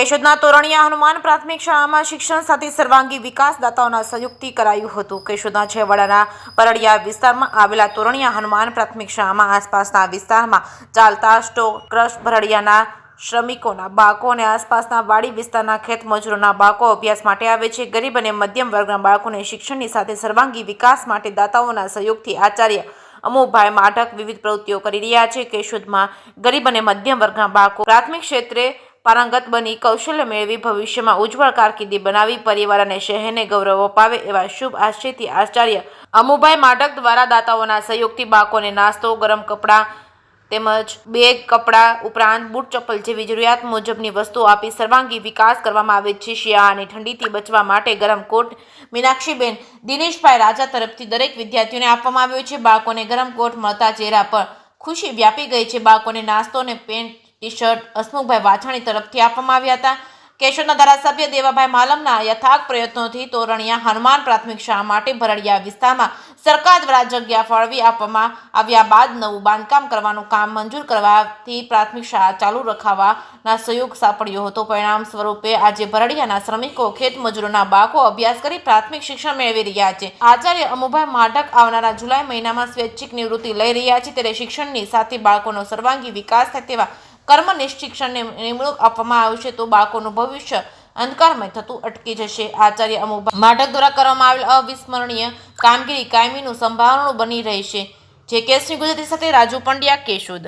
કેશોદના તોરણિયા હનુમાન પ્રાથમિક શાળામાં શિક્ષણ સાથે સર્વાંગી વિકાસ દાતાઓના સહયોગથી કરાયું હતું। કેશોદના છેવાડાના પરડિયા વિસ્તારમાં આવેલા તોરણિયા હનુમાન પ્રાથમિક શાળામાં આસપાસના વિસ્તારમાં ચાલતા સ્ટોક ક્રશ ભરડિયાના શ્રમિકોના બાળકો અને આસપાસના વાડી વિસ્તારના ખેત મજૂરોના બાળકો અભ્યાસ માટે આવે છે। ગરીબ અને મધ્યમ વર્ગના બાળકોને શિક્ષણની સાથે સર્વાંગી વિકાસ માટે દાતાઓના સહયોગથી આચાર્ય અમુભાઈ માઢક વિવિધ પ્રવૃત્તિઓ કરી રહ્યા છે। કેશોદમાં ગરીબ અને મધ્યમ વર્ગના બાળકો પ્રાથમિક ક્ષેત્રે પારંગત બની કૌશલ્ય મેળવી ભવિષ્યમાં ઉજ્જવળ કારકિર્દી બનાવી પરિવાર અને શહેરને ગૌરવ અપાવે એવા શુભ આશયથી આચાર્ય અમુભાઈ માઢક દ્વારા દાતાઓના સહયોગથી બાળકોને નાસ્તો, ગરમ કપડાં તેમજ બેગ, કપડાં ઉપરાંત બૂટ ચપ્પલ જેવી જરૂરિયાત મુજબની વસ્તુઓ આપી સર્વાંગી વિકાસ કરવામાં આવે છે। શિયાળાની ઠંડીથી બચવા માટે ગરમ કોટ મીનાક્ષીબેન દિનેશભાઈ રાજા તરફથી દરેક વિદ્યાર્થીઓને આપવામાં આવ્યો છે। બાળકોને ગરમ કોટ મળતા ચહેરા પર ખુશી વ્યાપી ગઈ છે। બાળકોને નાસ્તો અને પેન્ટ, ટી-શર્ટ હસમુખભાઈ વાછાણી તરફથી આપવામાં આવ્યા હતા। કેશોદના ધારાસભ્ય દેવાભાઈ માલમના યથાર્થ પ્રયત્નોથી તોરણિયા હનુમાન પ્રાથમિક શાળા માટે ભરડિયા વિસ્તારમાં સરકાર દ્વારા જગ્યા ફાળવી આપવામાં આવ્યા બાદ નવું બાંધકામ કરવાનું કામ મંજૂર કરવાથી પ્રાથમિક શાળા ચાલુ રખાવવાના સહયોગ સાંપડ્યો હતો। પરિણામ સ્વરૂપે આજે ભરડિયાના શ્રમિકો, ખેત મજૂરોના બાળકો અભ્યાસ કરી પ્રાથમિક શિક્ષણ મેળવી રહ્યા છે। આચાર્ય અમુભાઈ માઢક આવનારા જુલાઈ મહિનામાં સ્વૈચ્છિક નિવૃત્તિ લઈ રહ્યા છે, ત્યારે શિક્ષણની સાથે બાળકોનો સર્વાંગી વિકાસ થાય તેવા કર્મનિષ્ઠ શિક્ષણને નિમણૂક આપવામાં આવશે તો બાળકોનું ભવિષ્ય અંધકારમય થતું અટકી જશે। આચાર્ય અમુભાઈ માઢક દ્વારા કરવામાં આવેલ અવિસ્મરણીય કામગીરી કાયમીનું સંભારણું બની રહેશે। જે કેસની ગુજરાતી સાથે રાજુ પંડ્યા, કેશોદ।